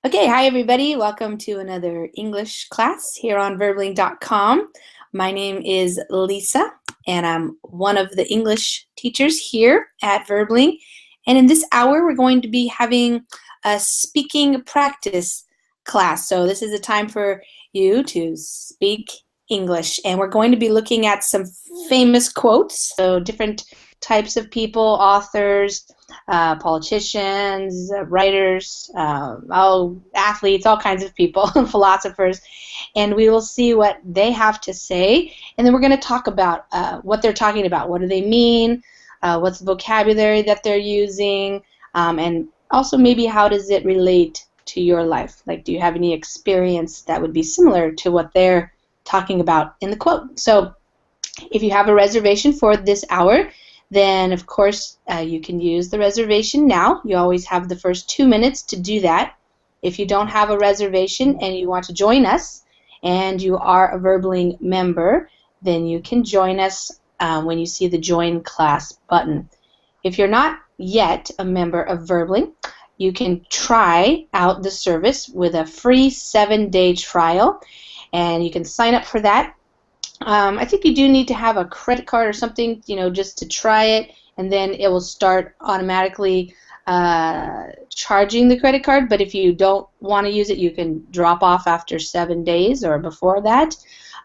Okay, hi everybody. Welcome to another English class here on verbling.com. My name is Lisa, and I'm one of the English teachers here at Verbling. And in this hour, we're going to be having a speaking practice class. So this is a time for you to speak English. And we're going to be looking at some famous quotes, so different types of people, authors, politicians, writers, athletes, all kinds of people, philosophers, and we will see what they have to say. And then we're going to talk about what they're talking about. What do they mean? What's the vocabulary that they're using? And also maybe how does it relate to your life? Like, do you have any experience that would be similar to what they're talking about in the quote? So if you have a reservation for this hour, then of course you can use the reservation now. You always have the first 2 minutes to do that. If you don't have a reservation and you want to join us and you are a Verbling member, then you can join us when you see the Join Class button. If you're not yet a member of Verbling, you can try out the service with a free 7-day trial, and you can sign up for that. I think you do need to have a credit card or something, just to try it, and then it will start automatically charging the credit card. But if you don't want to use it, you can drop off after 7 days or before that.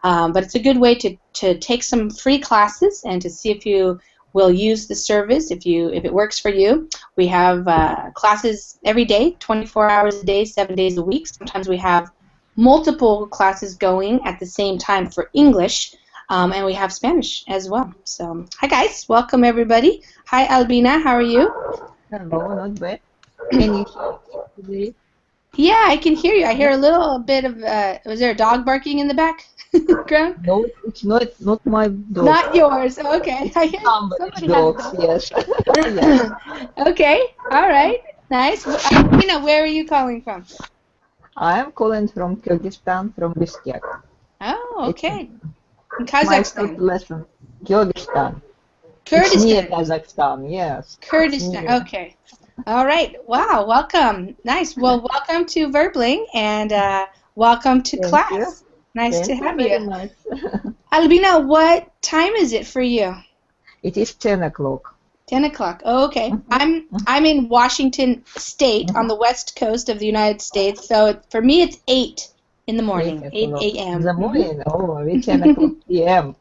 But it's a good way to take some free classes and to see if you will use the service, if it works for you. We have classes every day, 24 hours a day, 7 days a week. Sometimes we have multiple classes going at the same time for English, and we have Spanish as well. So, hi guys, welcome everybody. Hi Albina, how are you? Hello, not bad. Can you hear me today? Yeah, I can hear you. I hear a little bit of, was there a dog barking in the background? No, it's not my dog. Not yours, okay. I hear Somebody's somebody has a dogs, dog. yes. Yes. Okay, all right, nice. Albina, where are you calling from? I am calling from Kyrgyzstan, from Bishkek. Oh, It's okay. In my first Kazakhstan. lesson. Kyrgyzstan. It's near Kurdistan. Kazakhstan, yes. It's Kurdistan. near. Okay. All right. Wow. Welcome. Nice. Well, welcome to Verbling and welcome to Thank you. class. Nice to Thank you have very you. much. Albina, what time is it for you? It is 10 o'clock. 10 o'clock. Oh, okay. I'm in Washington State on the west coast of the United States, so for me it's 8 in the 8 morning, 8 o'clock. a.m. The morning, it's 10 o'clock p.m.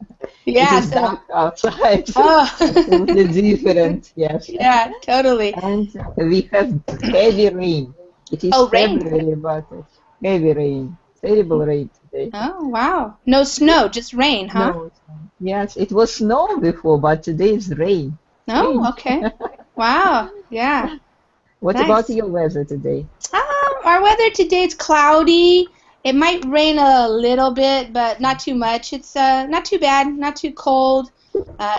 Yeah. It is dark outside. Oh. Absolutely different, yes. Yeah, totally. And we have heavy rain. It is Rain. February, but it's heavy rain. Terrible rain today. Oh, wow. No snow, just rain, huh? No, yes, it was snow before, but today is rain. Oh, Strange. okay. Wow. Yeah. What Nice. about your weather today? Our weather today is cloudy. It might rain a little bit, but not too much. It's not too bad, not too cold.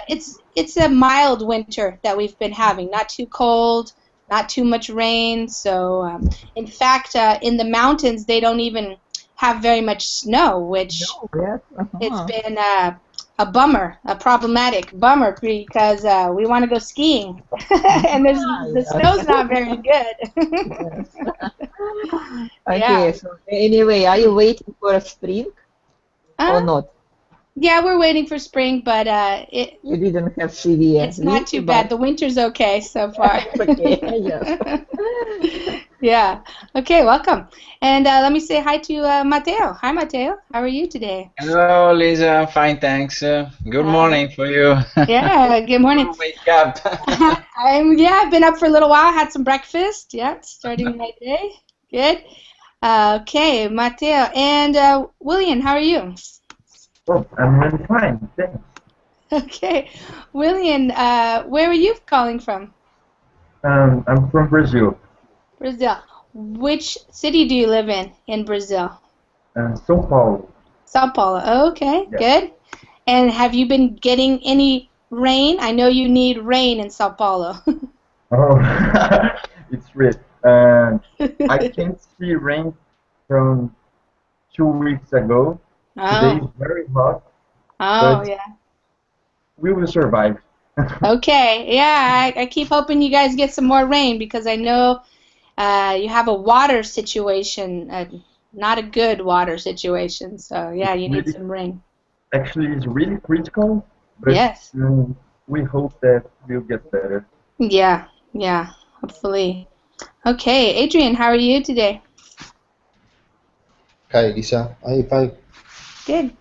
It's a mild winter that we've been having. Not too cold, not too much rain. So, in fact, in the mountains they don't even have very much snow, which No, yes. it's been a bummer, a problematic bummer, because we want to go skiing, and the snow's not very good. Okay, Yeah. so anyway, are you waiting for a spring or not? Yeah, we're waiting for spring, but You didn't have severe it's not winter, too bad. The winter's okay so far. It's okay, yes. Yeah. Okay, welcome. And let me say hi to Mateo. Hi, Mateo. How are you today? Hello, Lisa. I'm fine, thanks. Good morning for you. Yeah, good morning. Wake up. I've been up for a little while. Had some breakfast. Yeah, starting my day. Good. Okay, Mateo and William. How are you? Oh, I'm really fine, thanks. Okay, William. Where are you calling from? I'm from Brazil, Brazil. Which city do you live in Brazil? São Paulo. Sao Paulo. Okay, Yes. good. And have you been getting any rain? I know you need rain in Sao Paulo. Oh, it's great. I can't see rain from 2 weeks ago. Today is very hot, Oh, but yeah. we will survive. Okay, yeah, I keep hoping you guys get some more rain because I know you have a water situation, not a good water situation. So yeah, you need some rain. Actually, it's really critical, but Yes. we hope that we'll get better. Yeah, yeah, hopefully. Okay, Adrian, how are you today? Hi, Lisa. I'm fine. Good.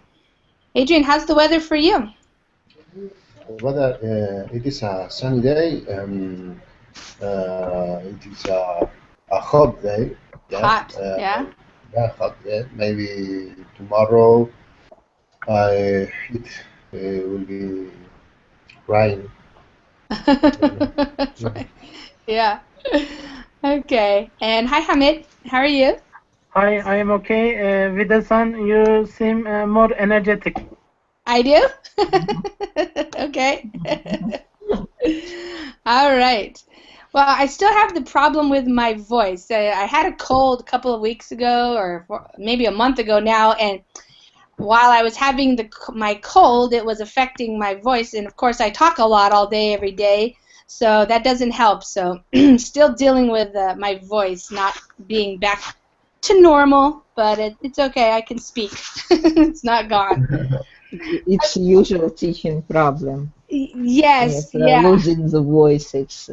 Adrian, how's the weather for you? Weather, it is a sunny day. It is a hot day. Yeah. Hot, yeah? Yeah, hot day. Maybe tomorrow it will be rain. Yeah. Okay. And hi, Hamid. How are you? Hi, I am okay. With the sun, you seem more energetic. I do? Okay. All right. Well, I still have the problem with my voice. I had a cold a couple of weeks ago, or maybe a month ago now, and while I was having my cold, it was affecting my voice. And of course, I talk a lot all day, every day, so that doesn't help. So, still dealing with my voice not being back to normal, but it's okay. I can speak. It's not gone. It's usual teaching problem. Yes, Yes, yeah. losing the voice, it's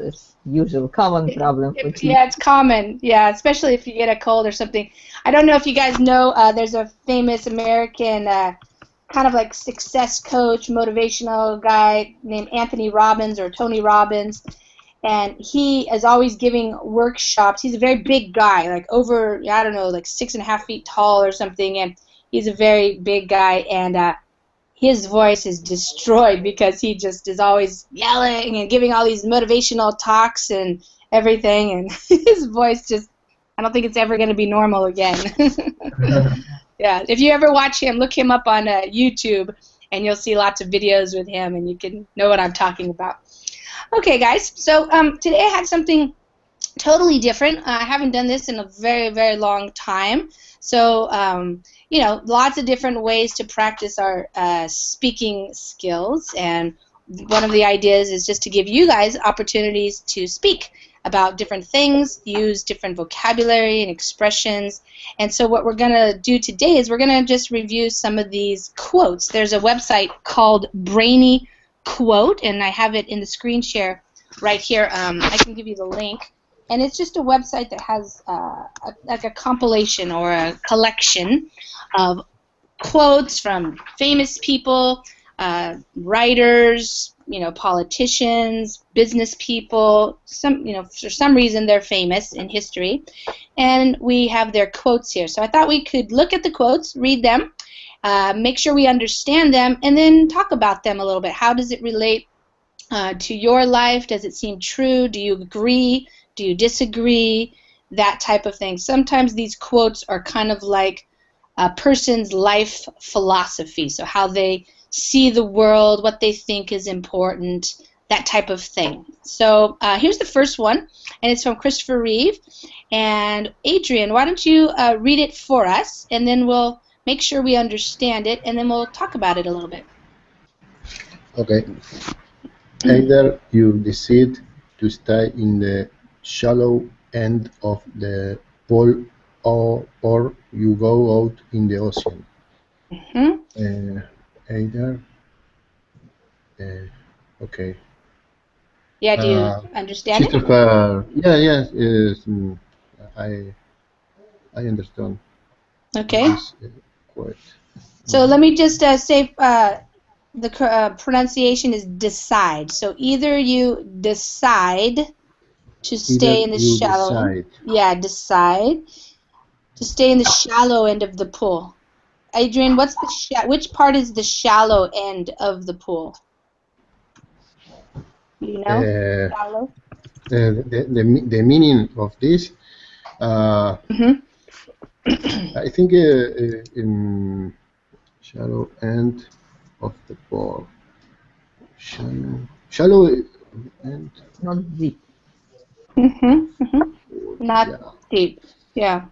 usual, common problem for teaching. Yeah, it's common. Yeah, especially if you get a cold or something. I don't know if you guys know, there's a famous American kind of like success coach, motivational guy named Anthony Robbins or Tony Robbins, and he is always giving workshops. He's a very big guy, like over, I don't know, like 6.5 feet tall or something, and he's a very big guy, and his voice is destroyed because he just is always yelling and giving all these motivational talks and everything, and his voice just, I don't think it's ever going to be normal again. Yeah, if you ever watch him, look him up on YouTube, and you'll see lots of videos with him, and you can know what I'm talking about. Okay, guys, so today I had something totally different. I haven't done this in a very, very long time. So, you know, lots of different ways to practice our speaking skills, and one of the ideas is just to give you guys opportunities to speak about different things, use different vocabulary and expressions. And so what we're going to do today is we're going to just review some of these quotes. There's a website called Brainy Quote, and I have it in the screen share right here. I can give you the link. And it's just a website that has like a compilation or a collection of quotes from famous people, writers, you know, politicians, business people. Some, you know, for some reason they're famous in history, and we have their quotes here. So I thought we could look at the quotes, read them, make sure we understand them, and then talk about them a little bit. How does it relate to your life? Does it seem true? Do you agree? Do you disagree? That type of thing. Sometimes these quotes are kind of like a person's life philosophy, so how they see the world, what they think is important, that type of thing. So here's the first one, and it's from Christopher Reeve. And Adrian, why don't you read it for us, and then we'll make sure we understand it, and then we'll talk about it a little bit. Okay. Either you decide to stay in the shallow end of the pool, or you go out in the ocean. Mm-hmm. Either. Okay. Yeah, do you understand it? Christopher. Yeah, yes. I understand. Okay. This quote. So let me just say the pronunciation is decide. So either you decide to stay in the shallow. Decide. Yeah, decide to stay in the shallow end of the pool. Adrian, what's the which part is the shallow end of the pool? You know, shallow. The meaning of this, Mm-hmm. I think in shallow end of the pool. Shallow end. Not deep. Mm-hmm. Mm-hmm. Not deep. Yeah.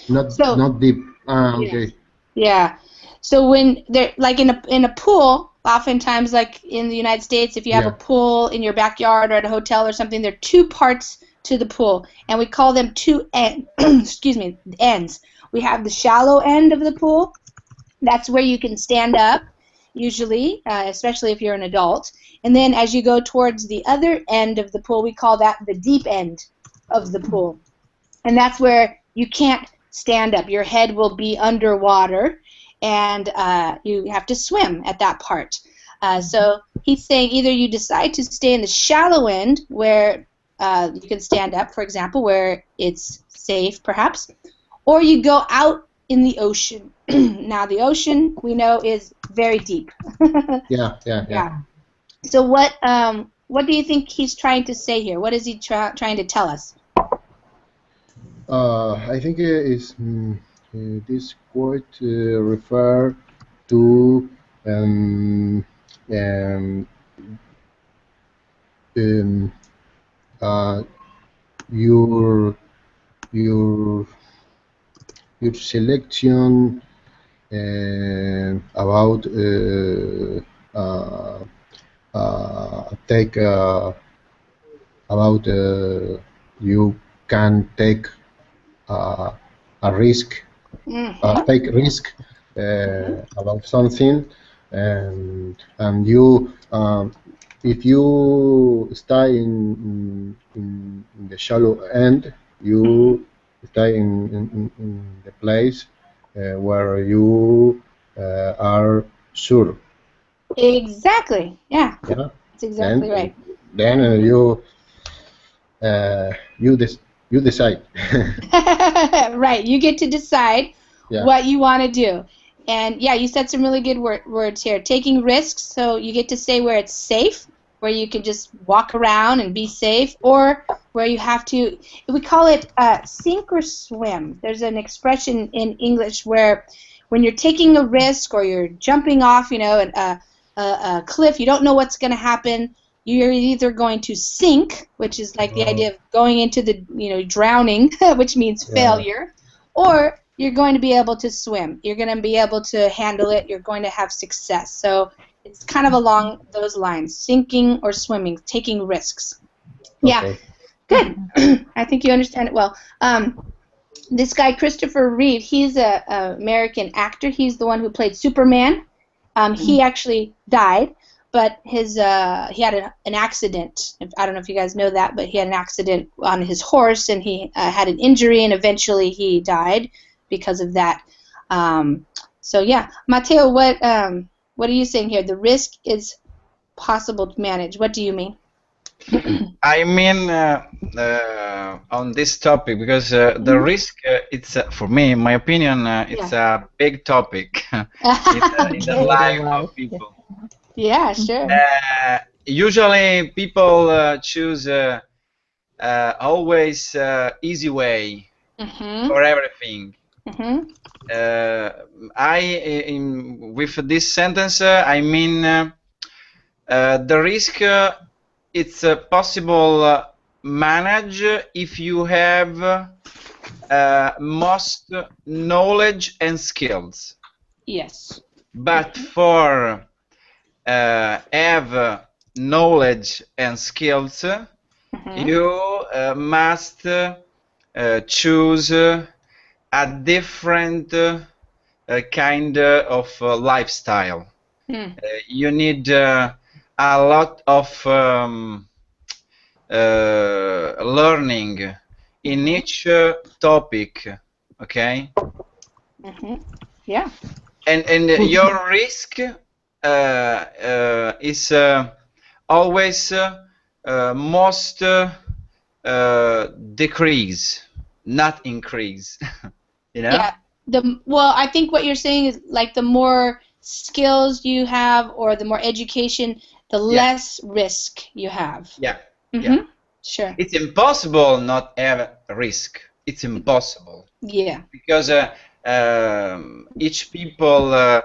Not deep. Okay. Yeah. So when they're like in a pool, oftentimes like in the United States, if you have a pool in your backyard or at a hotel or something, there are two parts to the pool, and we call them two ends. We have the shallow end of the pool. That's where you can stand up, usually, especially if you're an adult. And then as you go towards the other end of the pool, we call that the deep end of the pool. And that's where you can't stand up. Your head will be underwater, and you have to swim at that part. So he's saying either you decide to stay in the shallow end where you can stand up, for example, where it's safe perhaps, or you go out in the ocean. Now the ocean we know is very deep. Yeah. So what do you think he's trying to say here? What is he trying to tell us? I think this quote refer to your selection about take about you can take a risk, take risk about something, and you if you stay in the shallow end, you stay in the place where you are sure. Exactly. Yeah. That's exactly right. Then you decide. Right. You get to decide what you want to do. And yeah, you said some really good words here. Taking risks, so you get to stay where it's safe, where you can just walk around and be safe, or where you have to, we call it sink or swim. There's an expression in English where when you're taking a risk or you're jumping off, a cliff, you don't know what's going to happen. You're either going to sink, which is like the idea of going into the, drowning, which means failure, or you're going to be able to swim. You're going to be able to handle it. You're going to have success. So it's kind of along those lines, sinking or swimming, taking risks. Yeah, good. I think you understand it well. This guy, Christopher Reeve, he's an American actor. He's the one who played Superman. He actually died, but he had an accident. I don't know if you guys know that, but he had an accident on his horse, and he had an injury, and eventually he died because of that. So yeah, Mateo, what are you saying here? The risk is possible to manage. What do you mean? I mean on this topic, because the risk, it's for me, in my opinion, it's a big topic in the life of people. Yeah, sure. Usually people choose always easy way for everything. With this sentence, I mean the risk. It's possible manage if you have most knowledge and skills. Yes. But for have knowledge and skills, you must choose a different kind of lifestyle. You need a lot of learning in each topic, okay? Yeah. And your risk is always most decrease, not increase. Yeah. Well, I think what you're saying is like the more skills you have or the more education, the less risk you have. Yeah. Sure. It's impossible not have risk. It's impossible. Yeah. Because each people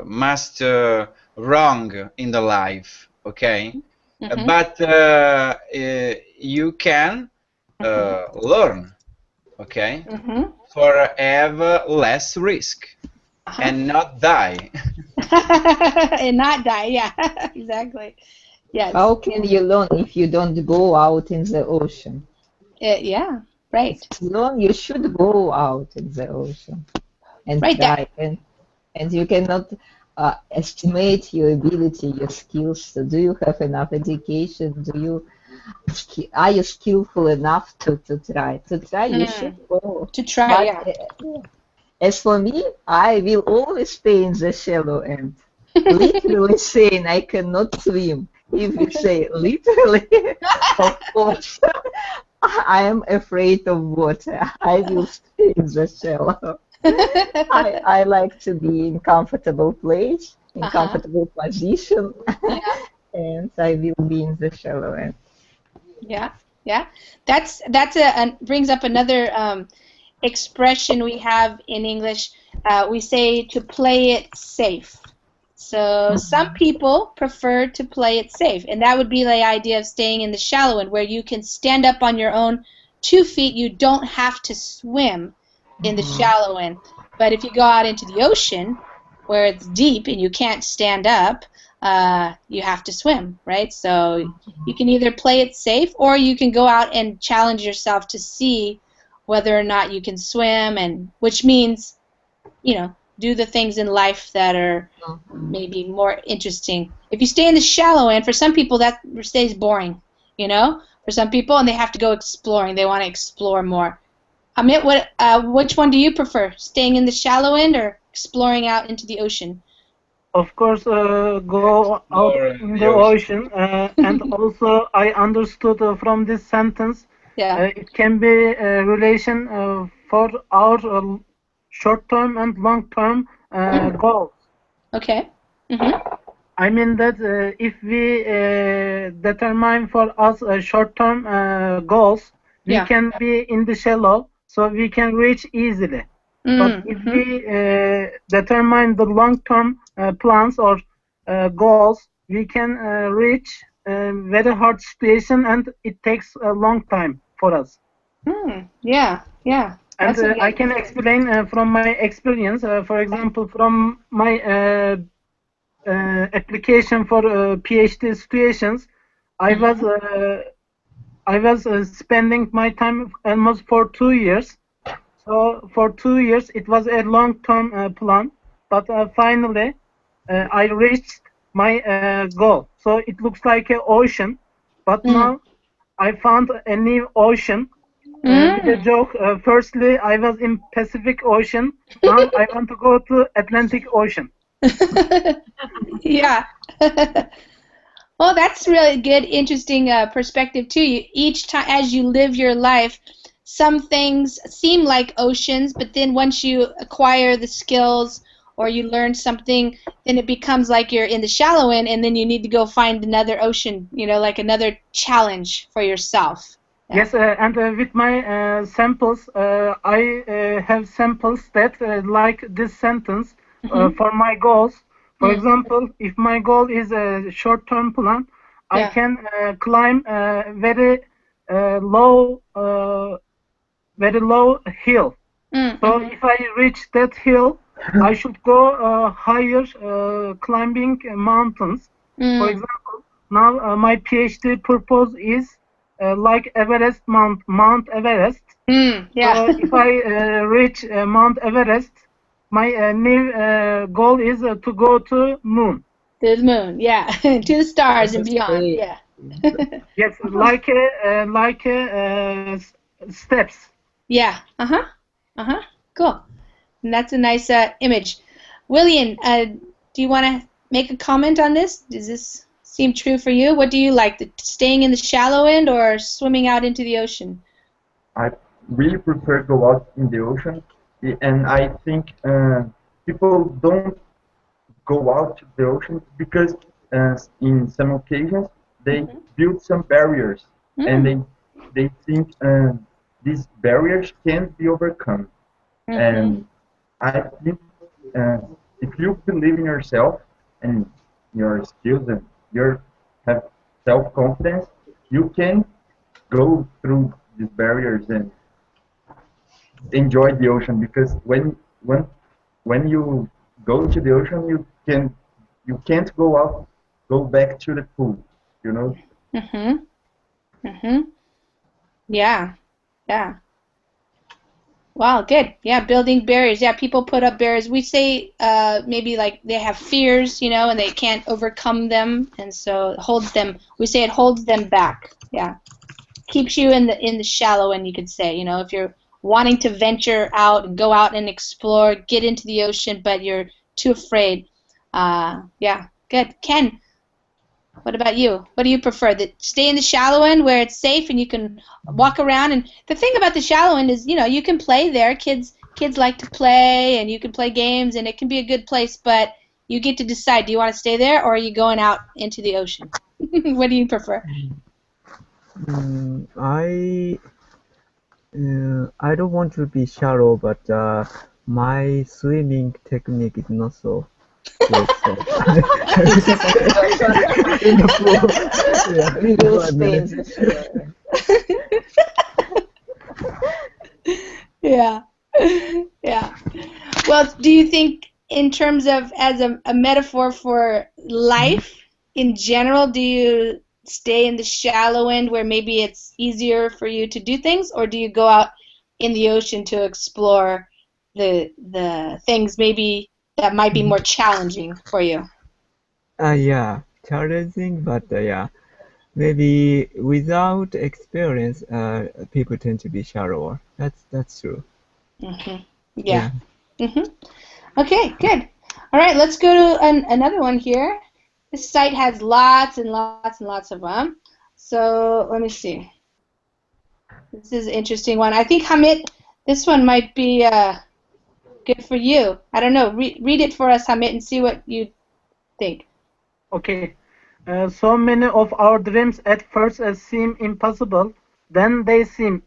must wrong in the life, okay? But you can learn, okay? For have less risk and not die. And not die, yeah, exactly. Yes. How can you learn if you don't go out in the ocean? Yeah. Right. To learn, you should go out in the ocean and Right. try. And you cannot estimate your ability, your skills. So do you have enough education? Are you skillful enough to try? To try, you should go. To try, But yeah. as for me, I will always stay in the shallow end. Literally saying I cannot swim. If you say literally, of course, I am afraid of water. I will stay in the shallow. I like to be in comfortable place, in comfortable position, and I will be in the shallow end. Yeah, yeah. That's brings up another expression we have in English. We say to play it safe. So some people prefer to play it safe, and that would be the idea of staying in the shallow end, where you can stand up on your own 2 feet. You don't have to swim in the shallow end. But if you go out into the ocean, where it's deep and you can't stand up, you have to swim, right? So you can either play it safe, or you can go out and challenge yourself to see whether or not you can swim, and which means, do the things in life that are maybe more interesting. If you stay in the shallow end, for some people that stays boring, for some people, and they have to go exploring. They want to explore more. Amit, which one do you prefer, staying in the shallow end or exploring out into the ocean? Of course, go out in the ocean. And also, I understood from this sentence, it can be a relation for our short-term and long-term goals. Okay. I mean that if we determine for us short-term goals, we can be in the shallow, so we can reach easily. But if we determine the long-term plans or goals, we can reach a very hard situation, and it takes a long time for us. Yeah. And I can explain from my experience. For example, from my application for PhD situations, I was spending my time almost for 2 years. So for 2 years, it was a long-term plan, but finally, I reached my goal. So it looks like an ocean, but now I found a new ocean. With a joke, firstly, I was in Pacific Ocean. Now I want to go to Atlantic Ocean. Yeah. Well, that's really good, interesting perspective too. Each time as you live your life, some things seem like oceans, but then once you acquire the skills or you learn something, then it becomes like you're in the shallow end, and then you need to go find another ocean, like another challenge for yourself. Yeah. Yes, and with my samples, I have samples that like this sentence for my goals. For example, if my goal is a short-term plan, I can climb a very low hill. So if I reach that hill, I should go higher climbing mountains. For example, now my PhD purpose is like Everest, Mount Everest. So if I reach Mount Everest, my new goal is to go to moon. To the moon, yeah, to the stars and beyond, yeah. Yes, like steps. Yeah. Cool. And that's a nice image. William, do you want to make a comment on this? Does this seem true for you? What do you like, staying in the shallow end or swimming out into the ocean? I really prefer to go out in the ocean, and I think people don't go out to the ocean because in some occasions they build some barriers, and they think these barriers can't be overcome. And I think if you believe in yourself and your skills and you have self-confidence, you can go through these barriers and enjoy the ocean, because when you go to the ocean, you can't go back to the pool. you know. Mhm. Mhm. Yeah. Yeah. Wow, good. Yeah, building barriers. Yeah, people put up barriers. We say maybe like they have fears, you know, and they can't overcome them, and so it holds them. We say it holds them back. Yeah, keeps you in the shallow end. You could say, you know, if you're wanting to venture out and go out and explore, get into the ocean, but you're too afraid. Yeah, good. Ken, what about you? What do you prefer? That stay in the shallow end where it's safe and you can walk around. And the thing about the shallow end is, you know, you can play there. Kids like to play, and you can play games, and it can be a good place. But you get to decide: do you want to stay there, or are you going out into the ocean? What do you prefer? I don't want to be shallow, but my swimming technique is not so good. So in the pool, yeah, We will I stay in mean, the shore. Yeah. Yeah. Well, do you think in terms of as a metaphor for life in general, do you stay in the shallow end where maybe it's easier for you to do things, or do you go out in the ocean to explore the things maybe that might be more challenging for you? yeah, challenging, but yeah, maybe without experience, people tend to be shallower. That's true. Mhm. Yeah. Mhm. Okay, good. All right, let's go to another one here. This site has lots and lots and lots of them. So let me see. This is an interesting one. I think Hamid, this one might be good for you. I don't know. Read it for us, Hamid, and see what you think. Okay. So many of our dreams at first seem impossible, then they seem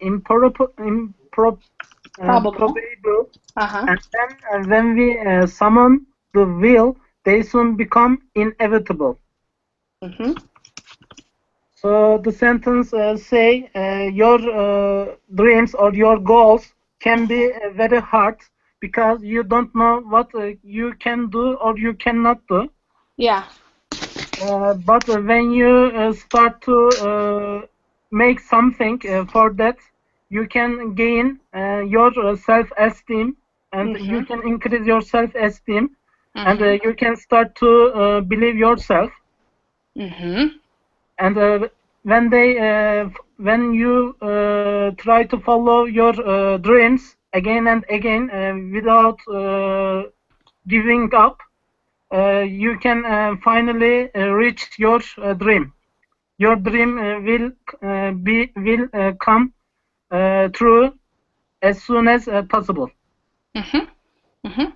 Probable. probable, Uh-huh. and then when we summon the will, they soon become inevitable. Mm-hmm. So the sentence say your dreams or your goals can be very hard because you don't know what you can do or you cannot do. Yeah. But when you start to make something for that, you can gain your self-esteem, and Mm-hmm. you can increase your self-esteem, and Mm-hmm. you can start to believe yourself. Mm-hmm. And when you try to follow your dreams again and again without giving up, you can finally reach your dream. Your dream will come true as soon as possible. Mm-hmm. Mm-hmm.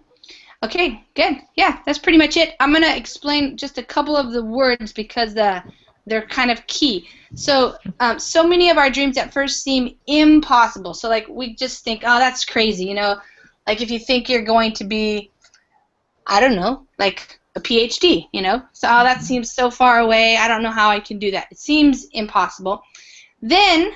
Okay, good. Yeah, that's pretty much it. I'm going to explain just a couple of the words because they're kind of key. So, so many of our dreams at first seem impossible. So, like, we just think, oh, that's crazy, you know? Like, if you think you're going to be, I don't know, like a PhD, you know? So, oh, that seems so far away. I don't know how I can do that. It seems impossible. Then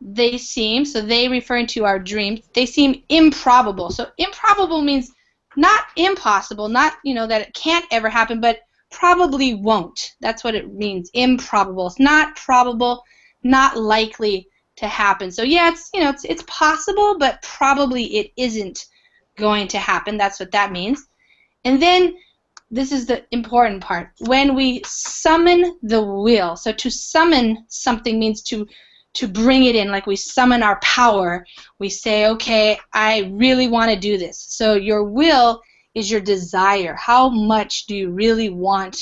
so they referring to our dreams, they seem improbable. So improbable means not impossible, not, you know, that it can't ever happen, but probably won't. That's what it means, improbable. It's not probable, not likely to happen. So yeah, it's, you know, it's possible, but probably it isn't going to happen. That's what that means. And then this is the important part. When we summon the will, so to summon something means to bring it in, like we summon our power. We say, okay, I really want to do this. So your will is your desire. How much do you really want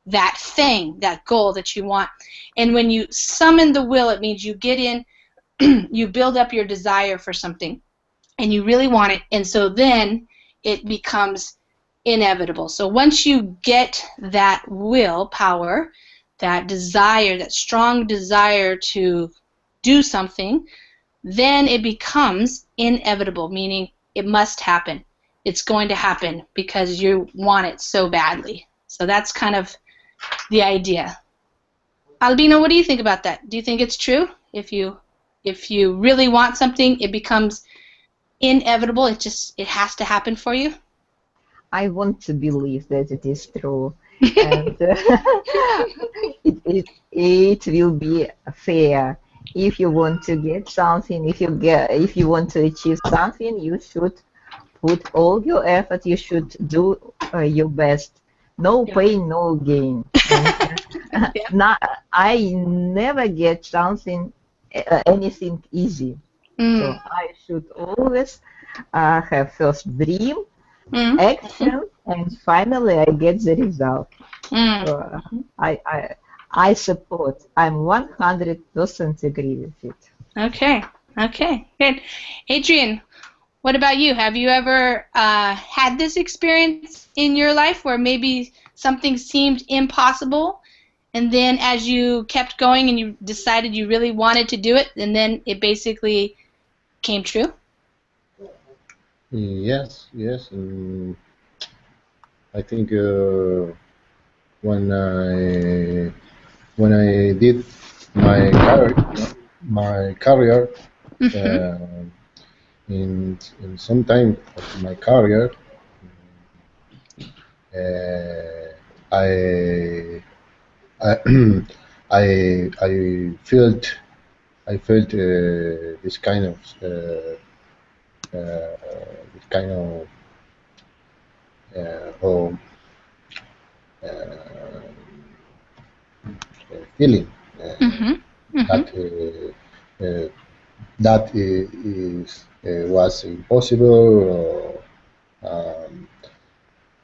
that thing, that goal that you want? And when you summon the will, it means you get in, you build up your desire for something, and you really want it, and so then it becomes inevitable. So once you get that willpower, that desire, that strong desire to do something, then it becomes inevitable, meaning it must happen. It's going to happen because you want it so badly. So that's kind of the idea. Albino, what do you think about that? Do you think it's true? If you really want something, it becomes inevitable. It has to happen for you? I want to believe that it is true. and it will be fair. If you want to get something, if you want to achieve something, you should put all your effort. You should do your best. No Yeah. pain, no gain. And, I never get something, anything easy. So I should always have first dream, action, and finally I get the result. So I support. I'm 100% agree with it. Okay. Okay. Good. Adrian, what about you? Have you ever had this experience in your life where maybe something seemed impossible, and then as you kept going and you decided you really wanted to do it, and then it basically came true? Yes, yes. I think when I did my career in some time of my career, I I felt this kind of this kind of oh, feeling that was impossible,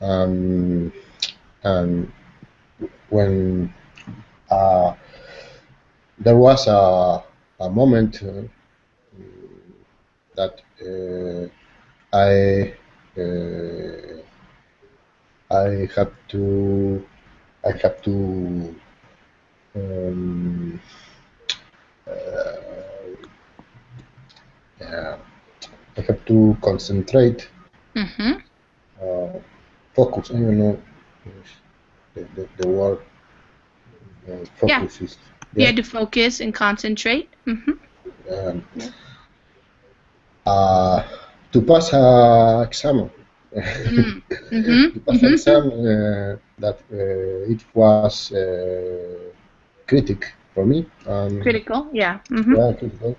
and when there was a moment that I have to I have to concentrate, focus. I don't know the word. Focus is. You had to focus and concentrate. To pass a exam. To pass an exam that it was critical for me. Critical, yeah. Yeah, critical.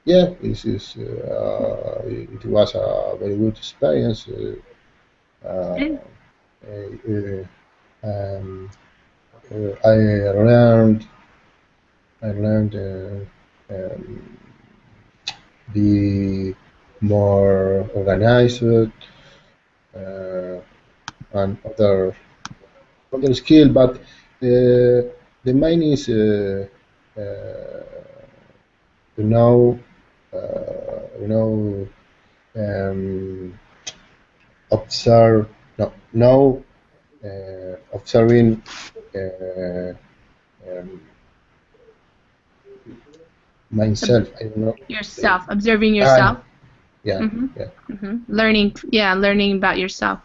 Yeah, this is. It was a very good experience. I learned be more organized and other skill, but the main is observe observing myself. I don't know. Yourself, observing yourself. Yeah. Learning about yourself.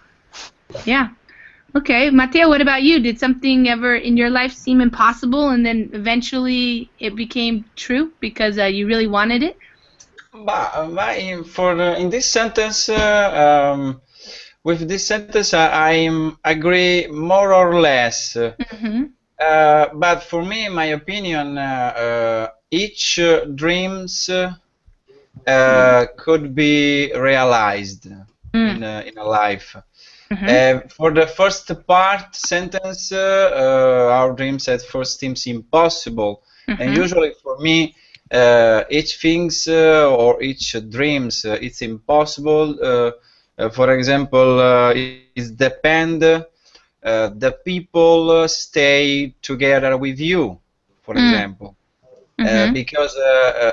Yeah. Okay, Matteo, what about you? Did something ever in your life seem impossible, and then eventually it became true because you really wanted it? In this sentence, with this sentence, I agree more or less. But for me, in my opinion, each dreams could be realized in a life. For the first part sentence, our dreams at first seems impossible, and usually for me, each things or each dreams, it's impossible. For example, it depend the people stay together with you, for example, because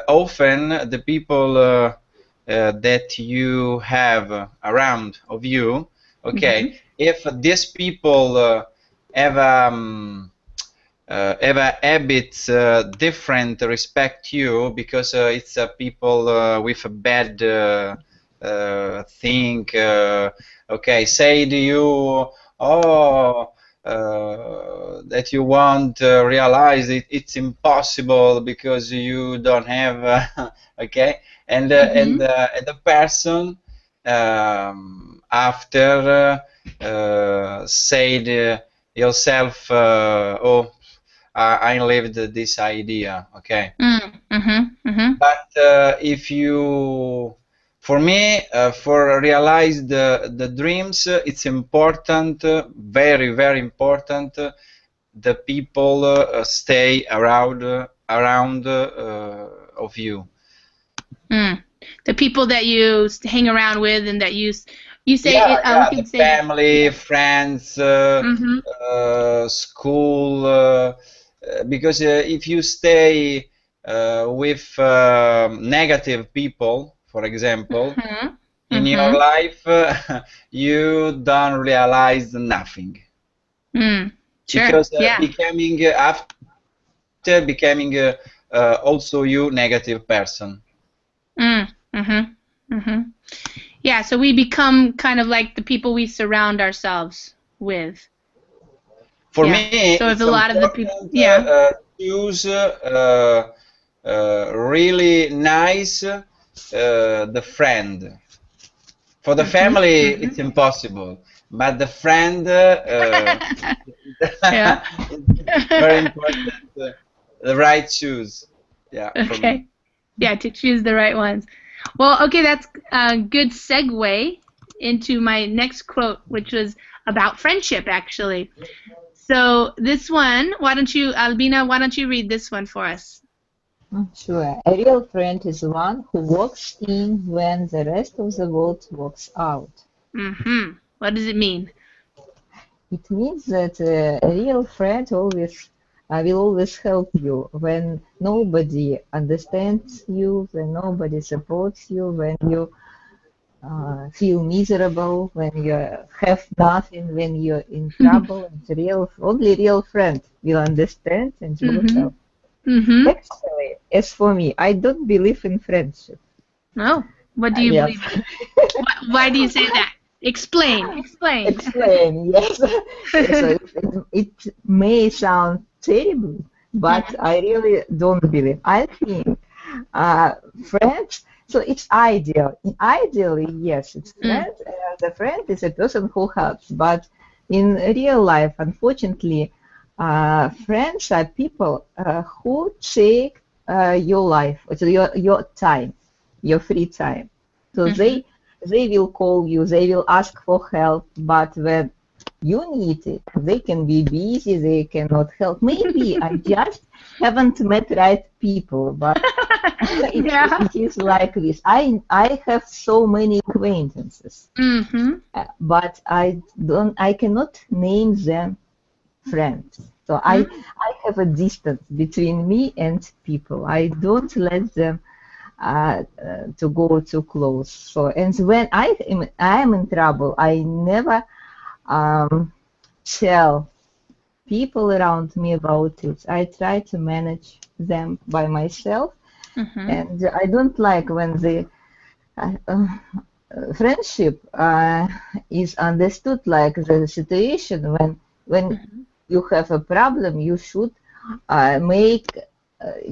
often the people that you have around of you, okay, if these people have habits different respect you, because it's people with a bad think, okay, say to you, that you won't realize it's impossible because you don't have okay, and the person after said yourself, oh, I lived this idea, okay. But if you, for me, for realize the dreams, it's important, very very important. The people stay around of you. The people that you hang around with and that you say the family, friends, school. Because if you stay with negative people, for example, in your life, you don't realize nothing. Sure. Because after becoming also you negative person. Yeah, so we become kind of like the people we surround ourselves with. For me, so if a lot of the people, choose really nice the friend. For the family, it's impossible, but the friend, very important. The right choose. Yeah. Okay. Yeah, to choose the right ones. Well, okay, that's a good segue into my next quote, which was about friendship, actually. So this one, why don't you, Albina, why don't you read this one for us? Sure. A real friend is one who walks in when the rest of the world walks out. What does it mean? It means that a real friend always will always help you when nobody understands you, when nobody supports you, when you feel miserable, when you have nothing, when you're in trouble. Only real friend will understand and will help. Actually, as for me, I don't believe in friendship. No? What do you believe in? Why do you say that? Explain. Explain, yes. So it may sound terrible, but I really don't believe. I think friends, so it's ideal. Ideally, yes, it's friends. The friend is a person who helps, but in real life, unfortunately, friends are people who take your life, your time, your free time. So they will call you, they will ask for help, but when you need it, they can be busy, they cannot help. Maybe I just haven't met right people, but it is like this. I have so many acquaintances, but I cannot name them friends. So I have a distance between me and people. I don't let them to go too close. So, and when I am in trouble, I never tell people around me about it. I try to manage them by myself, and I don't like when the friendship is understood like the situation when you have a problem, you should make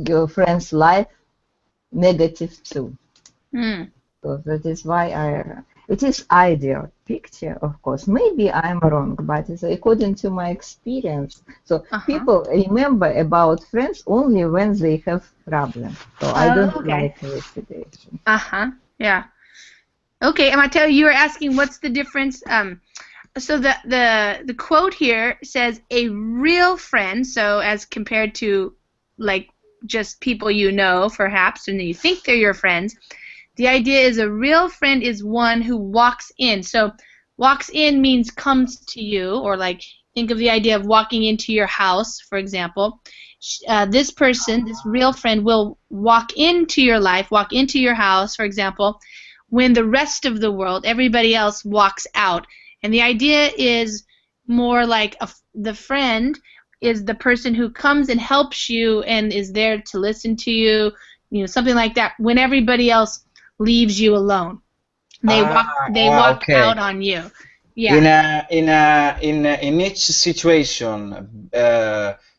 your friend's life negative too. So that is why it is ideal picture, of course. Maybe I'm wrong, but it's according to my experience. So people remember about friends only when they have problems. So I don't like this situation. Yeah. Okay, and Matteo, you were asking what's the difference. So the quote here says a real friend, so as compared to like just people you know perhaps and you think they're your friends, the idea is a real friend is one who walks in. So walks in means comes to you, or like think of the idea of walking into your house, for example. This person, this real friend, will walk into your life, walk into your house, for example, when the rest of the world, everybody else, walks out. And the idea is more like the friend is the person who comes and helps you and is there to listen to you, something like that, when everybody else leaves you alone. They walk out on you. Yeah. In each situation,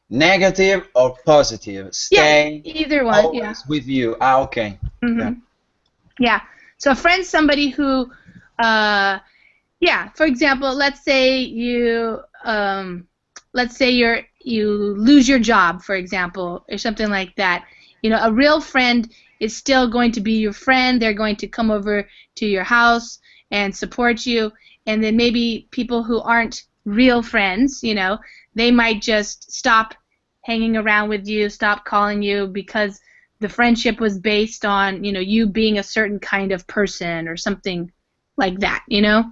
negative or positive, stay either one. Always with you. Okay. Yeah. So a friend's somebody who Yeah, for example, let's say you lose your job, for example, or something like that. You know, a real friend is still going to be your friend. They're going to come over to your house and support you. And then maybe people who aren't real friends, you know, they might just stop hanging around with you, stop calling you because the friendship was based on, you know, you being a certain kind of person or something like that, you know.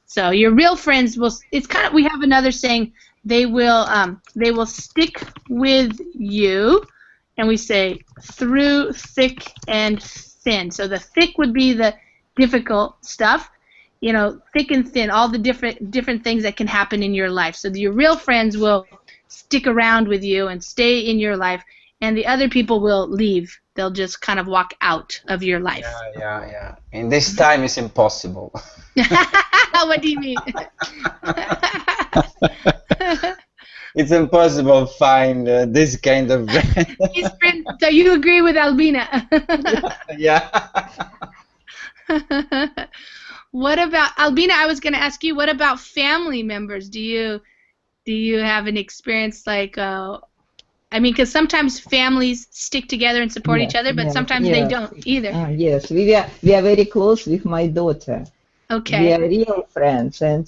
So your real friends will. It's kind of, we have another saying. They will stick with you, and we say through thick and thin. So the thick would be the difficult stuff, you know, thick and thin, all the different things that can happen in your life. So your real friends will stick around with you and stay in your life, and the other people will leave. They'll just kind of walk out of your life. Yeah. In this time, it's impossible. What do you mean? It's impossible to find this kind of friend. So you agree with Albina? Yeah. What about Albina? I was going to ask you. What about family members? Do you have an experience like? I mean, because sometimes families stick together and support each other, but sometimes they don't either. Yes, we are very close with my daughter. Okay. We are real friends, and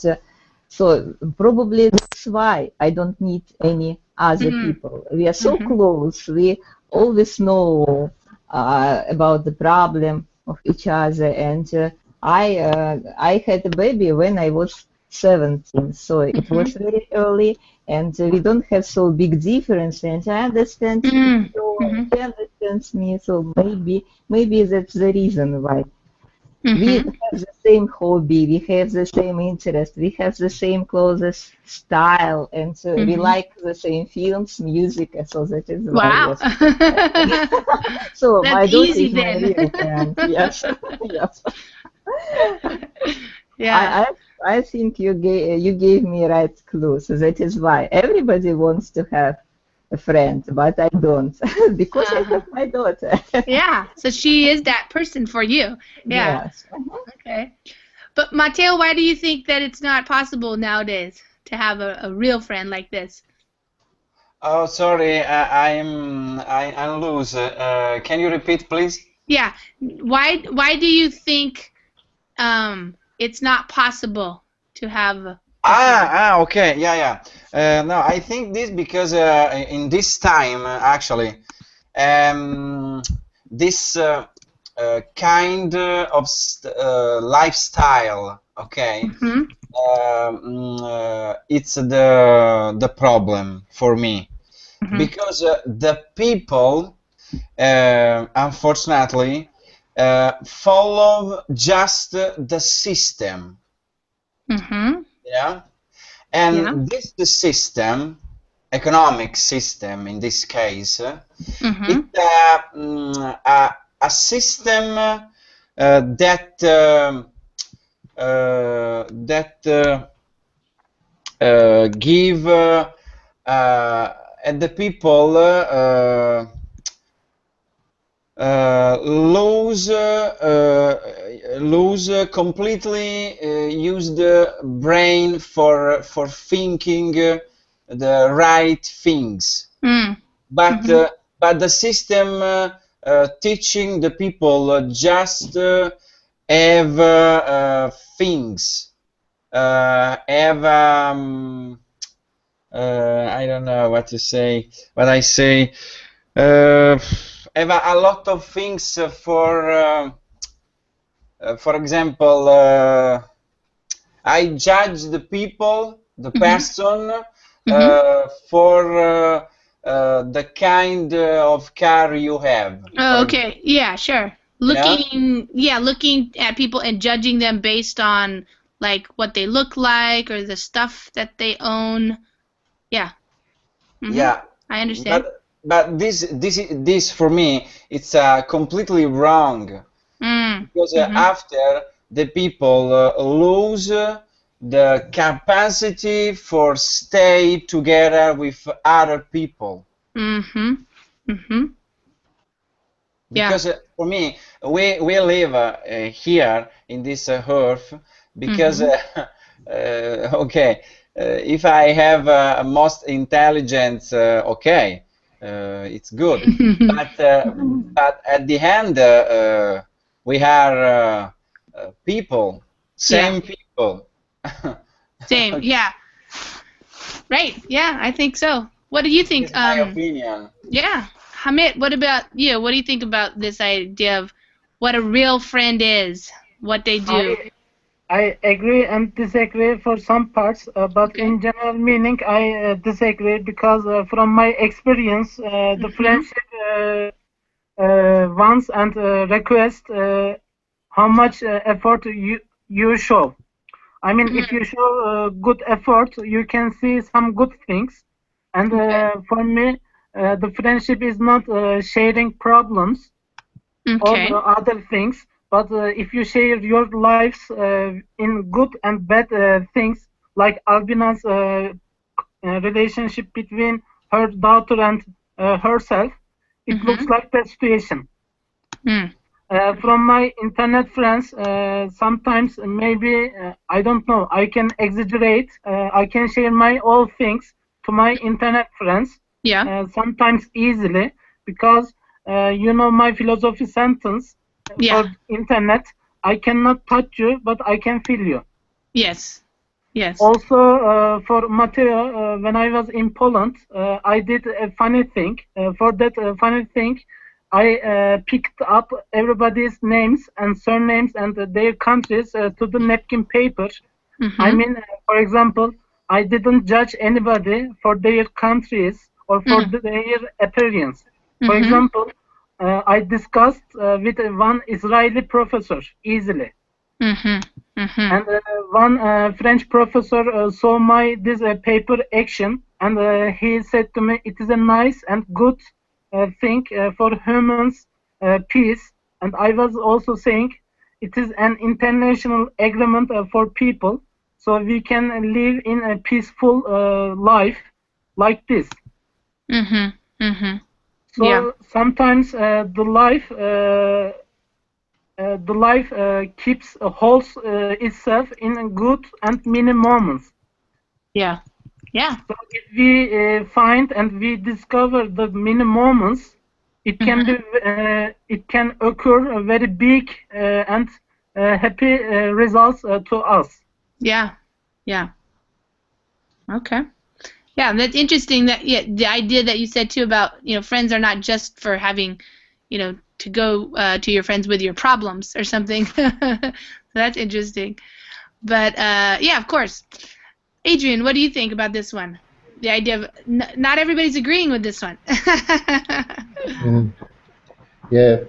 so probably that's why I don't need any other people. We are so close. We always know about the problem of each other, and I had a baby when I was 17, so it was very early, and we don't have so big difference, and I understand him, so he understands me, so maybe that's the reason why. We have the same hobby, we have the same interest, we have the same clothes style, and so we like the same films, music, and so that is why. Wow. So that's my daughter easy is my then. real friend. Yes. Yes. Yeah. I think you gave me right clue, so that is why everybody wants to have a friend, but I don't because I have my daughter. Yeah, so she is that person for you. Yeah. Yes. Okay. But Matteo, why do you think that it's not possible nowadays to have a real friend like this? Oh, sorry, I'm loose. Can you repeat, please? Yeah. Why do you think it's not possible to have a friend? Okay, yeah. No, I think this because in this time, actually, this kind of lifestyle, okay, it's the problem for me, because the people, unfortunately, follow just the system. Yeah, and this the system, economic system in this case, it's a system that give and the people lose completely use the brain for thinking the right things, but the system teaching the people just have things, have I don't know what to say, what I say. Have a lot of things for example, I judge the people, the person, for the kind of car you have. Oh, okay. Yeah, sure. Looking at people and judging them based on like what they look like or the stuff that they own. Yeah. Yeah. I understand. But this for me, it's completely wrong, because after the people lose the capacity for stay together with other people. Because for me, we live here in this earth because Okay, if I have most intelligence, okay, it's good. But at the end, we are people, same people. Same. Yeah. Right. Yeah, I think so. What do you think? It's my opinion. Yeah. Hamid, what about you? What do you think about this idea of what a real friend is, what they do? I agree and disagree for some parts, but in general meaning, I disagree because from my experience, the friendship wants and request how much effort you show. I mean, if you show good effort, you can see some good things. And for me, the friendship is not sharing problems or other things, but if you share your lives in good and bad things, like Albina's relationship between her daughter and herself, it looks like that situation. From my internet friends, sometimes maybe, I don't know, I can exaggerate, I can share my all things to my internet friends, sometimes easily, because you know my philosophy sentence for internet, I cannot touch you, but I can feel you. Yes. Yes. Also, for Mateo, when I was in Poland, I did a funny thing. For that funny thing, I picked up everybody's names and surnames and their countries to the napkin paper. I mean, for example, I didn't judge anybody for their countries or for their appearance. For example, I discussed with one Israeli professor easily. And one French professor saw my this paper action, and he said to me, "It is a nice and good thing for humans peace." And I was also saying, "It is an international agreement for people, so we can live in a peaceful life like this." So sometimes the life keeps holds itself in good and many moments. Yeah. So if we find and we discover the many moments, it can be it can occur a very big and happy results to us. Yeah. Okay. Yeah, that's interesting. That the idea that you said too about friends are not just for having to go to your friends with your problems or something. That's interesting. But yeah, of course. Adrian, what do you think about this one? The idea of not everybody's agreeing with this one. Yeah,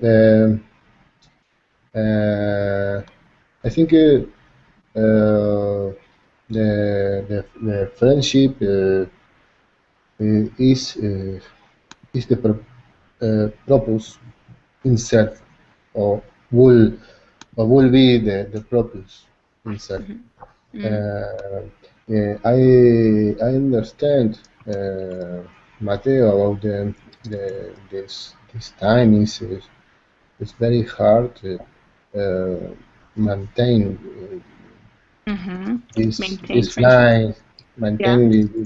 I think the friendship is the purpose itself, or will be the purpose itself. I understand Mateo about this time is very hard to maintain this line,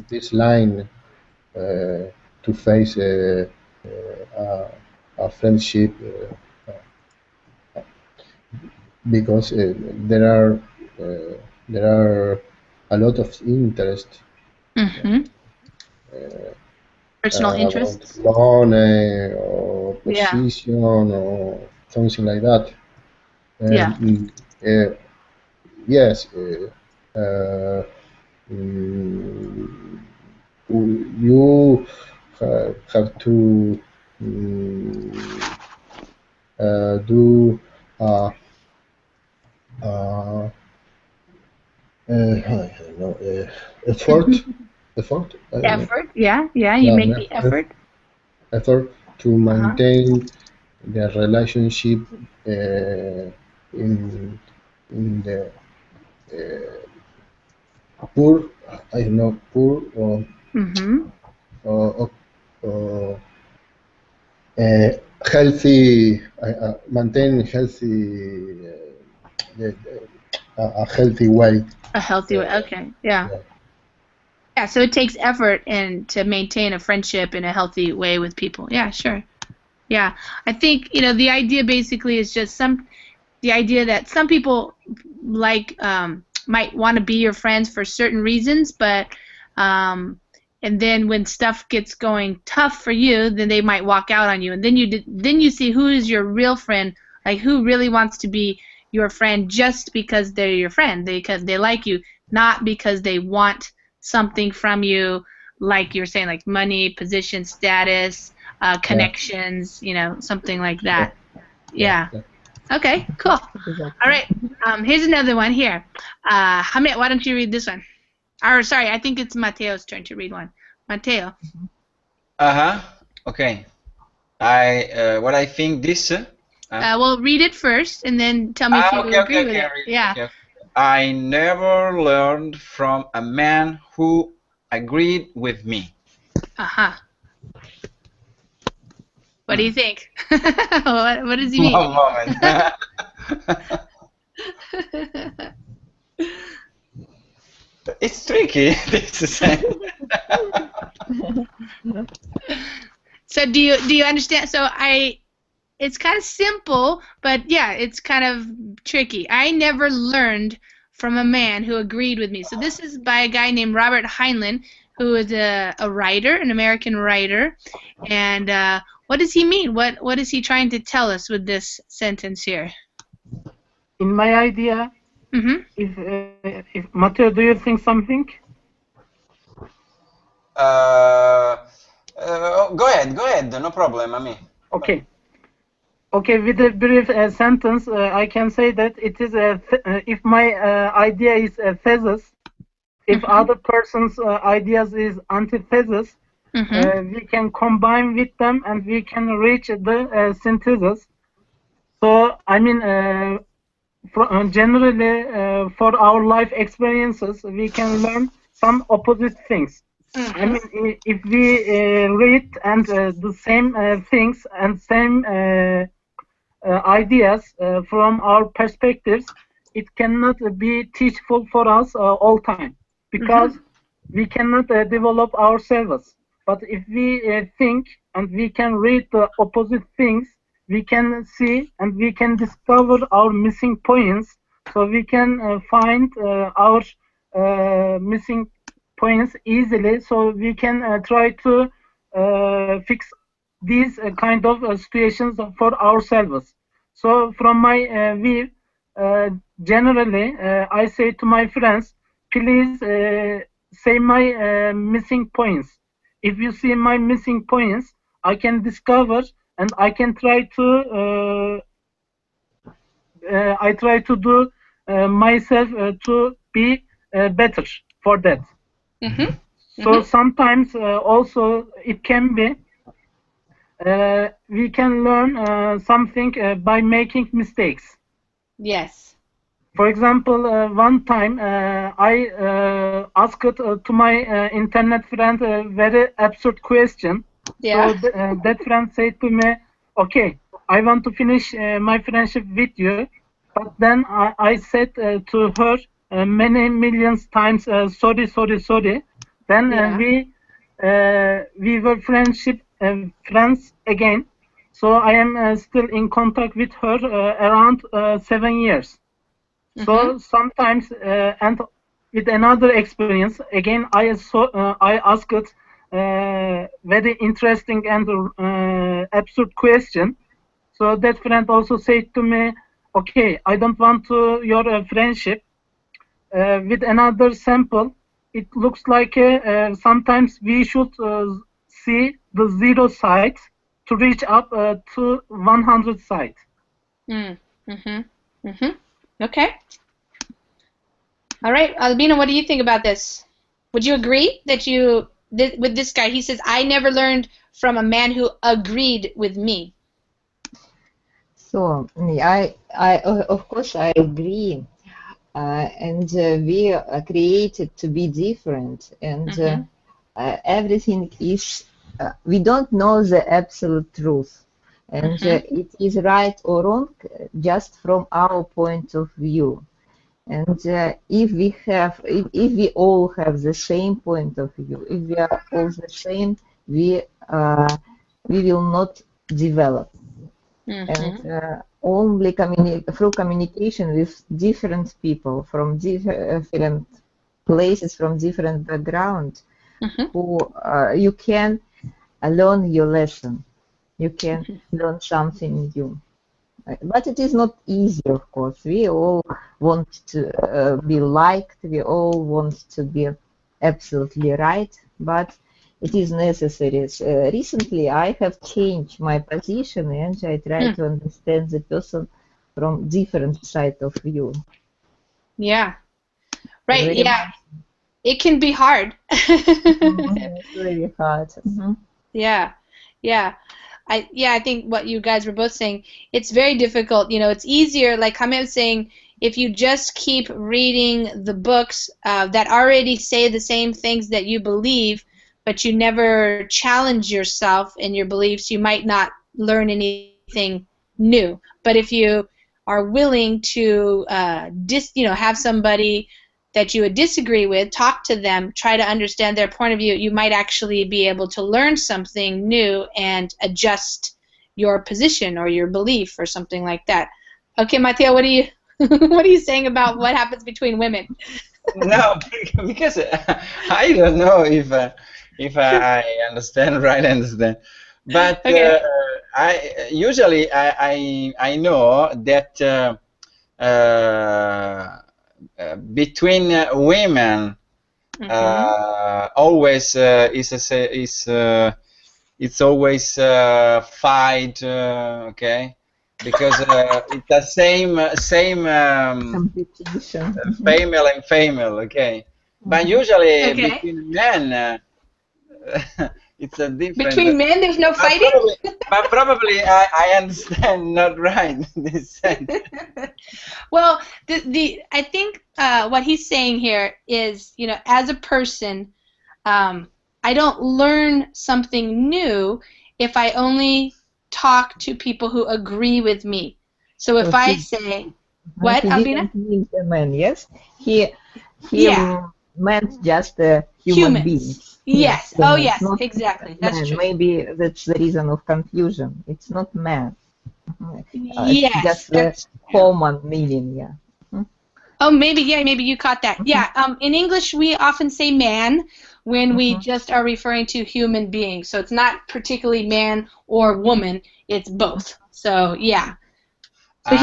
this line to face a friendship because there are a lot of interest. Personal interests, money or position or something like that. Yes. You have to do effort. Effort, you make the effort. Effort to maintain the relationship in the poor, I don't know, poor or healthy, maintain healthy a healthy way. A healthy way. Okay. Yeah. Yeah. So it takes effort and to maintain a friendship in a healthy way with people. Yeah. Sure. Yeah. I think the idea basically is just the idea that some people might want to be your friends for certain reasons, but and then when stuff gets going tough for you, then they might walk out on you, and then you see who is your real friend, like who really wants to be your friend just because they're your friend, because they like you, not because they want something from you, like you're saying, like money, position, status, connections, something like that. Yeah. Okay, cool. All right, here's another one here. Hamid, why don't you read this one? Or sorry, I think it's Mateo's turn to read one. Mateo. Okay. What I think this. Well, read it first, and then tell me if you agree with it. Yeah. Okay. I never learned from a man who agreed with me. What do you think? What does he mean? One moment. It's tricky. This is So do you understand? So it's kind of simple, but yeah, it's kind of tricky. I never learned from a man who agreed with me. So this is by a guy named Robert Heinlein, who is a writer, an American writer, and what does he mean? What is he trying to tell us with this sentence here? In my idea, if Mateo, do you think something? Go ahead, no problem, Ami. Okay. Okay, with a brief sentence, I can say that it is if my idea is a thesis, if other person's ideas is antithesis, we can combine with them and we can reach the synthesis. So, I mean, generally, for our life experiences, we can learn some opposite things. I mean, if we read and the same things and same ideas from our perspectives, it cannot be teachable for us all time, because we cannot develop ourselves. But if we think and we can read the opposite things, we can see and we can discover our missing points, so we can find our missing points easily, so we can try to fix these kind of situations for ourselves. So from my view, generally, I say to my friends, please say my missing points. If you see my missing points, I can discover and I can try to do myself to be better for that. So sometimes also it can be we can learn something by making mistakes. Yes. For example, one time I asked to my internet friend a very absurd question. Yeah. So that friend said to me, okay, I want to finish my friendship with you, but then I said to her many millions times, sorry. Then we were friends again. So I am still in contact with her around 7 years. So sometimes, and with another experience, again, I asked very interesting and absurd question. So that friend also said to me, okay, I don't want to your friendship. With another sample, it looks like sometimes we should see the 0 side to reach up to 100 side. Okay. All right, Albina, what do you think about this? Would you agree that with this guy? He says, I never learned from a man who agreed with me. So I of course I agree, and we are created to be different, and everything is. We don't know the absolute truth, and it is right or wrong just from our point of view. And if we all have the same point of view, if we are all the same, we will not develop. And only through communication with different people from different places, from different backgrounds, who you can learn your lesson. You can learn something new. But it is not easy, of course. We all want to be liked. We all want to be absolutely right. But it is necessary. Recently, I have changed my position and I try to understand the person from different side of view. Yeah. Right. Yeah. It can be hard. It's very hard. Yeah. Yeah. I think what you guys were both saying, it's very difficult. You know, it's easier, like Hamid was saying, if you just keep reading the books that already say the same things that you believe, but you never challenge yourself in your beliefs, you might not learn anything new. But if you are willing to have somebody that you would disagree with, talk to them, try to understand their point of view, you might actually be able to learn something new and adjust your position or your belief or something like that. Okay, Mateo, what are you saying about what happens between women? No, because I don't know if I understand understand, but okay. I usually I know that between women always it's always fight, okay, because it's the same competition, female and female, okay, but usually between men it's a different. Between men, there's no fighting. But probably I understand not right this sentence. Well, I think what he's saying here is, you know, as a person, I don't learn something new if I only talk to people who agree with me. So if I say, what, Albina? He didn't mean the man, yes? He meant just human beings. Yes. Oh, yes. Exactly. That's true. Maybe that's the reason of confusion. It's not man. Yes. It's just the common meaning. Yeah. Oh, maybe you caught that. Yeah. In English, we often say man when we just are referring to human beings. So it's not particularly man or woman. It's both. So yeah. So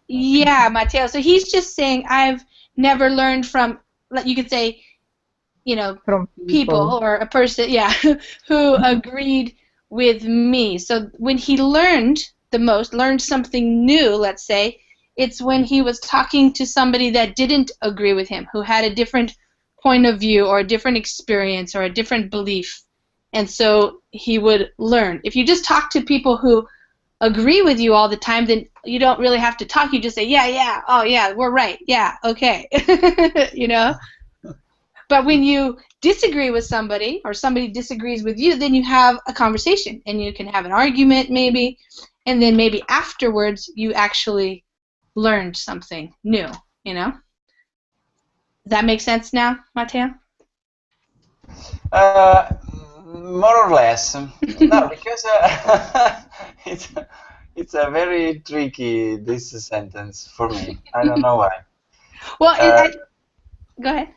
Mateo. So he's just saying I've never learned from. You could say, you know, from people or a person, who agreed with me. So when he learned something new, let's say, it's when he was talking to somebody that didn't agree with him, who had a different point of view or a different experience or a different belief. And so he would learn. If you just talk to people who agree with you all the time, then you don't really have to talk. You just say, yeah, oh yeah, we're right, yeah, okay. You know? But when you disagree with somebody or somebody disagrees with you, then you have a conversation and you can have an argument maybe, and then maybe afterwards you actually learned something new, you know? Does that make sense now, Mateo? More or less. No, because it's a very tricky, this sentence for me. I don't know why. Well, go ahead.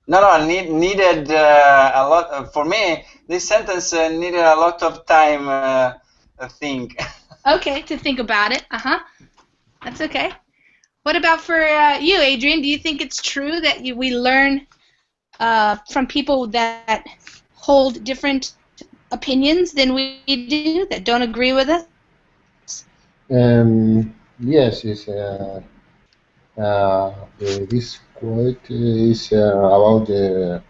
No, needed a lot. For me, this sentence needed a lot of time to think. Okay, to think about it. That's okay. What about for you, Adrian? Do you think it's true that we learn from people that hold different opinions than we do, that don't agree with us? Yes, it's this quote is about the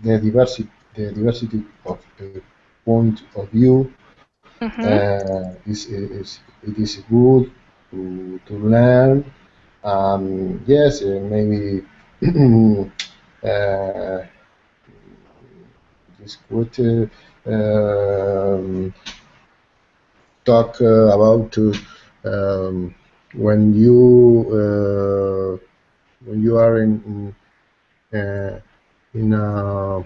diversity of point of view. It is good to learn. Yes, maybe this quote talk about when you are in a in a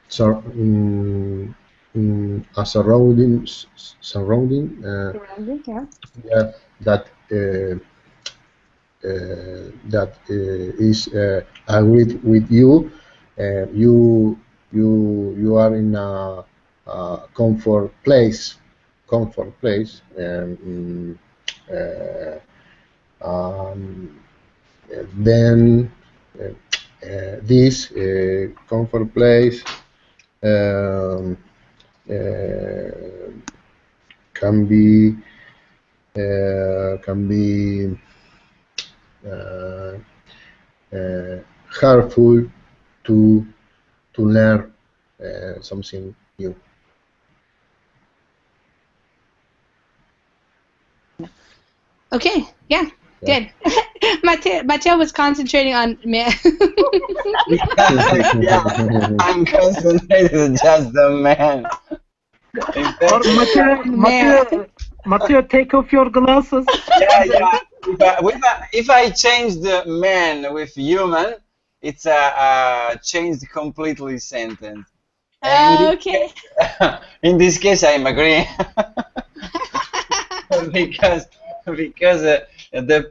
surrounding Yeah. yeah, that is agreed with you. You are in a comfort place, and then this comfort place um, uh, can be uh, uh, helpful to learn something new. Okay. Yeah. Good. Mateo was concentrating on man. Yeah, I'm concentrated just the man. Or Mateo, take off your glasses. Yeah. If I change the man with human, it's a changed completely sentence. Okay. In this case, I'm agreeing because the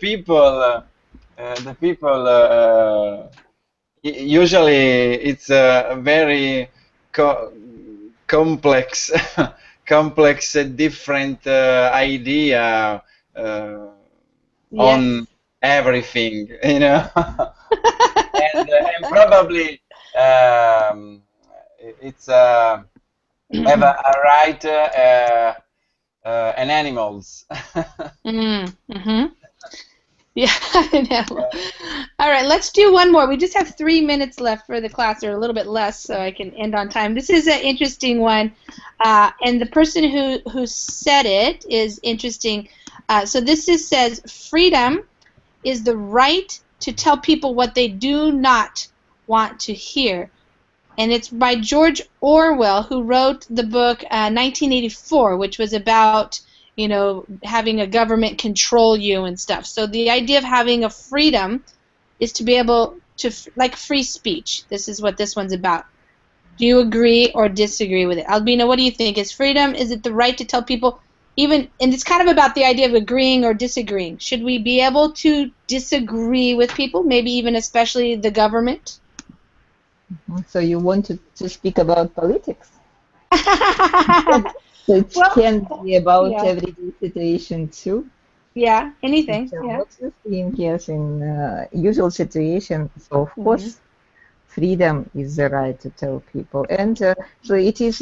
people usually it's a very complex complex different idea on everything, you know. and probably it's have a right and animals. Yeah, I know. All right, let's do one more. We just have 3 minutes left for the class, or a little bit less, so I can end on time. This is an interesting one, and the person who said it is interesting. So this says, freedom is the right to tell people what they do not want to hear. And it's by George Orwell, who wrote the book 1984, which was about, you know, having a government control you and stuff. So the idea of having a freedom is to be able to, like free speech. This is what this one's about. Do you agree or disagree with it? Albina, what do you think? Is freedom, is it the right to tell people, even, and it's kind of about the idea of agreeing or disagreeing. Should we be able to disagree with people, maybe even especially the government? So you want to speak about politics? So it can be about everyday situation too. Yeah, anything. So Yeah. what you think? Yes, in usual situation. So of course, freedom is the right to tell people, and so it is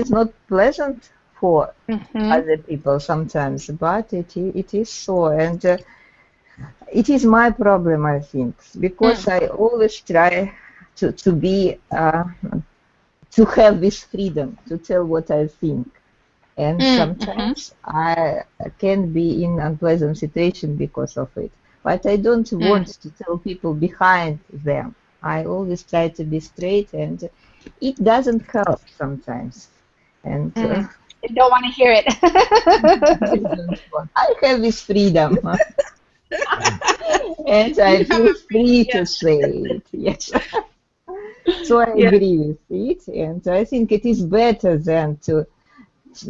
not pleasant for other people sometimes, but it is so, and it is my problem, I think, because I always try to be to have this freedom to tell what I think. And sometimes I can be in unpleasant situation because of it. But I don't want to tell people behind them. I always try to be straight, and it doesn't help sometimes. And I don't want to hear it. I have this freedom. And I feel free to say it. Yes. So I agree with it, and I think it is better than to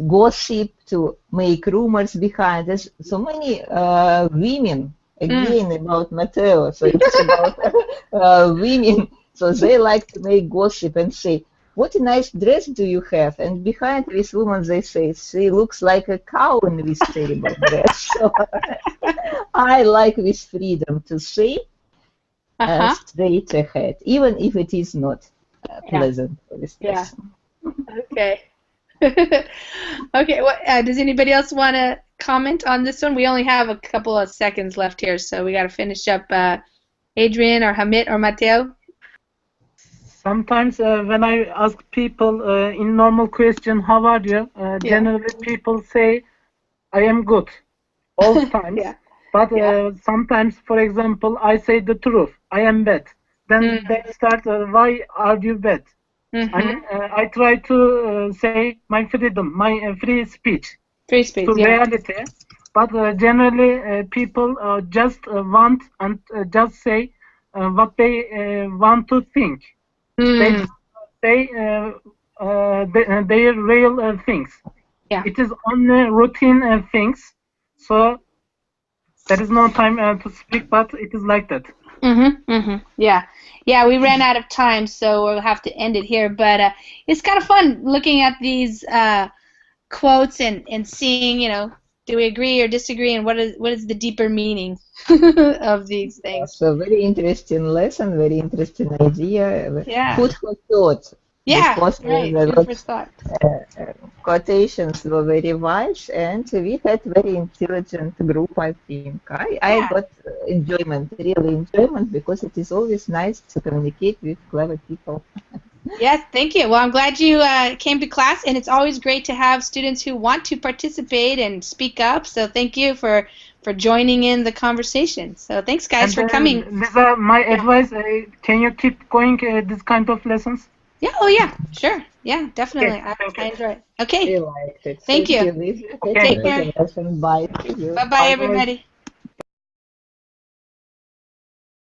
gossip, to make rumors behind. There's so many women, again about Mateo, so it's about women, so they like to make gossip and say, what a nice dress do you have? And behind this woman they say, she looks like a cow in this terrible dress. So I like this freedom to say straight ahead, even if it is not pleasant for this person. Okay. Okay, does anybody else want to comment on this one? We only have a couple of seconds left here, so we got to finish up. Adrian or Hamid or Mateo? Sometimes when I ask people in normal question, how are you? Generally people say, I am good, all times. But sometimes, for example, I say the truth, I am bad. Then they start, why are you bad? I try to say my freedom, my free speech. Free speech, to reality. but generally people just want and just say what they want to think. They Mm. say their real things. Yeah. It is only routine things, so there is no time to speak, but it is like that. Yeah. Yeah, we ran out of time, so we'll have to end it here. But it's kind of fun looking at these quotes and seeing, do we agree or disagree, and what is the deeper meaning of these things. So very interesting lesson, very interesting idea. Yeah. Food for thought. Yeah, Because right. there Food for was thought. quotations were very wise, and we had very intelligent group, I think. I got enjoyment, really enjoyment, because it is always nice to communicate with clever people. Yes, thank you. Well, I'm glad you came to class, and it's always great to have students who want to participate and speak up. So thank you for joining in the conversation. So thanks, guys, for coming. Lisa, my advice, can you keep going this kind of lessons? Yeah, oh yeah, sure. Yeah, definitely. I enjoy it. Okay. I liked it. Thank you. Lisa. Okay. Take care. Bye. Bye-bye, everybody.